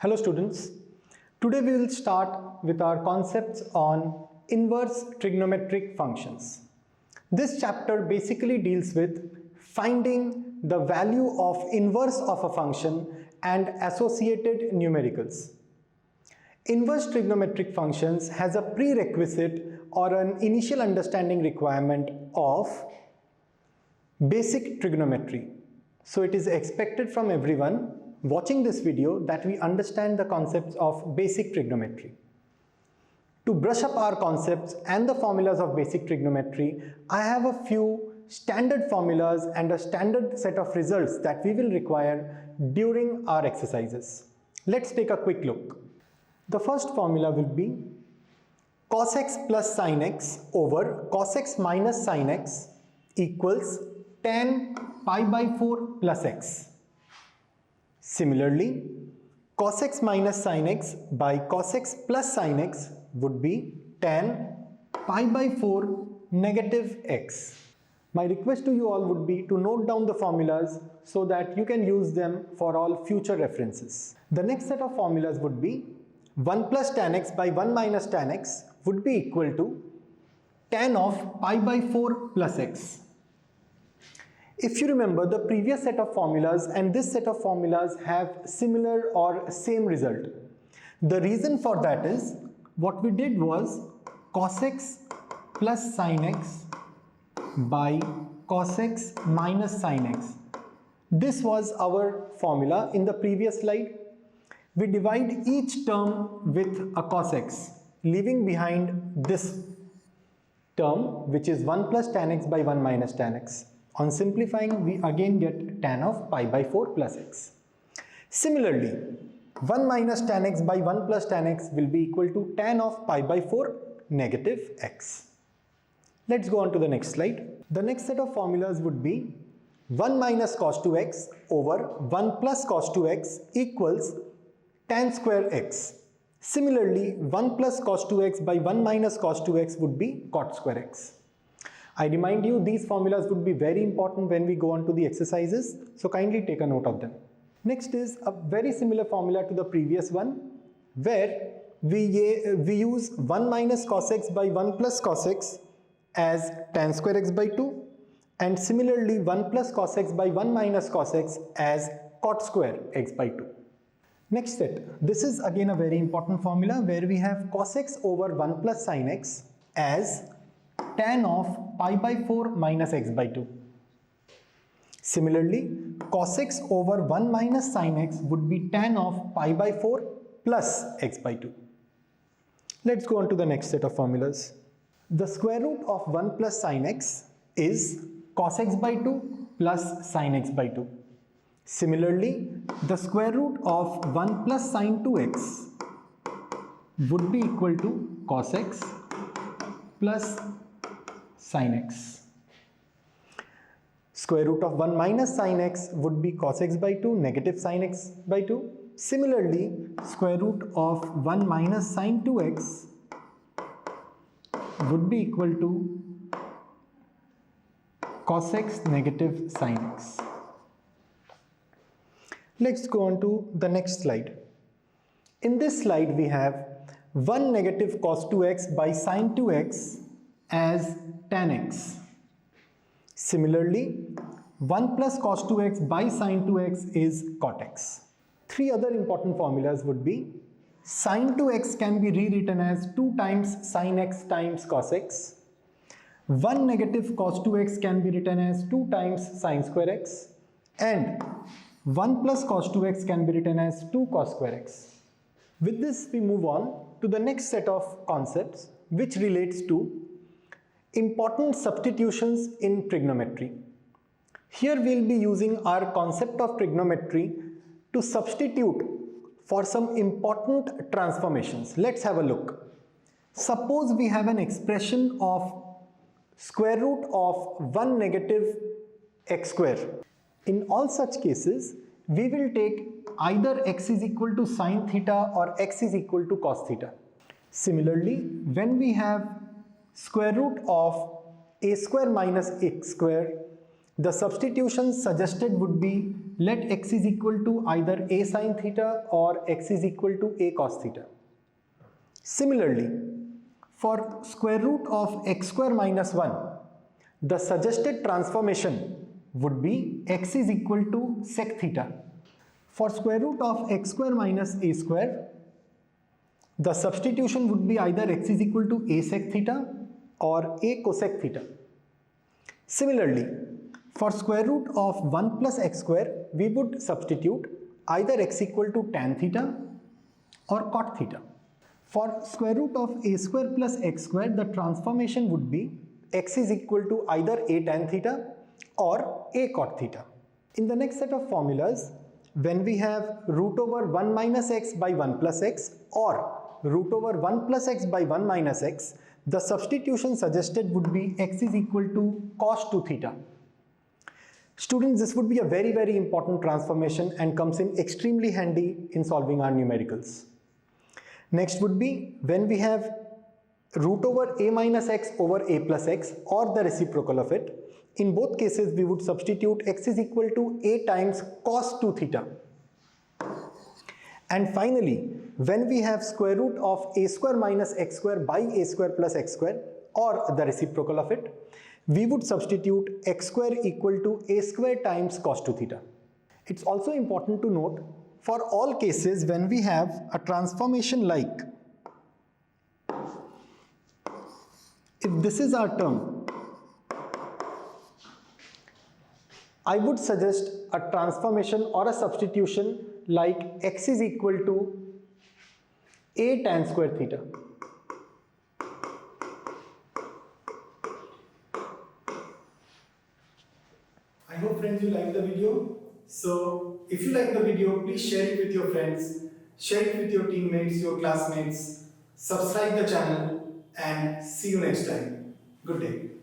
Hello students, today we will start with our concepts on inverse trigonometric functions. This chapter basically deals with finding the value of inverse of a function and associated numericals. Inverse trigonometric functions has a prerequisite or an initial understanding requirement of basic trigonometry. So it is expected from everyone watching this video that we understand the concepts of basic trigonometry. To brush up our concepts and the formulas of basic trigonometry, I have a few standard formulas and a standard set of results that we will require during our exercises. Let's take a quick look. The first formula will be cos x plus sin x over cos x minus sin x equals tan pi by 4 plus x. Similarly, cos x minus sin x by cos x plus sin x would be tan pi by 4 negative x. My request to you all would be to note down the formulas so that you can use them for all future references. The next set of formulas would be 1 plus tan x by 1 minus tan x would be equal to tan of pi by 4 plus x. If you remember, the previous set of formulas and this set of formulas have similar or same result. The reason for that is what we did was cos x plus sin x by cos x minus sin x. This was our formula in the previous slide. We divide each term with a cos x, leaving behind this term which is 1 plus tan x by 1 minus tan x. On simplifying, we again get tan of pi by 4 plus x. Similarly, 1 minus tan x by 1 plus tan x will be equal to tan of pi by 4 negative x. Let's go on to the next slide. The next set of formulas would be 1 minus cos 2x over 1 plus cos 2x equals tan square x. Similarly, 1 plus cos 2x by 1 minus cos 2x would be cot square x. I remind you, these formulas would be very important when we go on to the exercises, so kindly take a note of them. Next is a very similar formula to the previous one, where we use 1 minus cos x by 1 plus cos x as tan square x by 2, and similarly 1 plus cos x by 1 minus cos x as cot square x by 2. Next set, this is again a very important formula where we have cos x over 1 plus sin x as tan of pi by 4 minus x by 2. Similarly, cos x over 1 minus sin x would be tan of pi by 4 plus x by 2. Let's go on to the next set of formulas. The square root of 1 plus sin x is cos x by 2 plus sin x by 2. Similarly, the square root of 1 plus sin 2x would be equal to cos x plus sin x. Square root of 1 minus sin x would be cos x by 2 negative sin x by 2. Similarly, square root of 1 minus sin 2x would be equal to cos x negative sin x. Let's go on to the next slide. In this slide, we have 1 negative cos 2x by sin 2x as tan x. Similarly, 1 plus cos 2x by sin 2x is cot x. Three other important formulas would be sin 2x can be rewritten as 2 times sin x times cos x. 1 negative cos 2x can be written as 2 times sin square x. And 1 plus cos 2x can be written as 2 cos square x. With this, we move on to the next set of concepts which relates to important substitutions in trigonometry. Here we will be using our concept of trigonometry to substitute for some important transformations. Let's have a look. Suppose we have an expression of square root of 1 negative x square. In all such cases, we will take either x is equal to sin theta or x is equal to cos theta. Similarly, when we have square root of a square minus x square, the substitution suggested would be let x is equal to either a sin theta or x is equal to a cos theta. Similarly, for square root of x square minus 1, the suggested transformation would be x is equal to sec theta. For square root of x square minus a square, the substitution would be either x is equal to a sec theta or a cosec theta. Similarly, for square root of 1 plus x square, we would substitute either x equal to tan theta or cot theta. For square root of a square plus x square, the transformation would be x is equal to either a tan theta or a cot theta. In the next set of formulas, when we have root over 1 minus x by 1 plus x or root over 1 plus x by 1 minus x, the substitution suggested would be x is equal to cos 2 theta. Students, this would be a very, very important transformation and comes in extremely handy in solving our numericals. Next would be when we have root over a minus x over a plus x or the reciprocal of it. In both cases, we would substitute x is equal to a times cos 2 theta. And finally, when we have square root of a square minus x square by a square plus x square or the reciprocal of it, we would substitute x square equal to a square times cos 2 theta. It's also important to note, for all cases when we have a transformation like, if this is our term, I would suggest a transformation or a substitution like x is equal to a tan square theta. I hope friends you like the video. So if you like the video, please share it with your friends, share it with your teammates, your classmates, subscribe the channel and see you next time. Good day.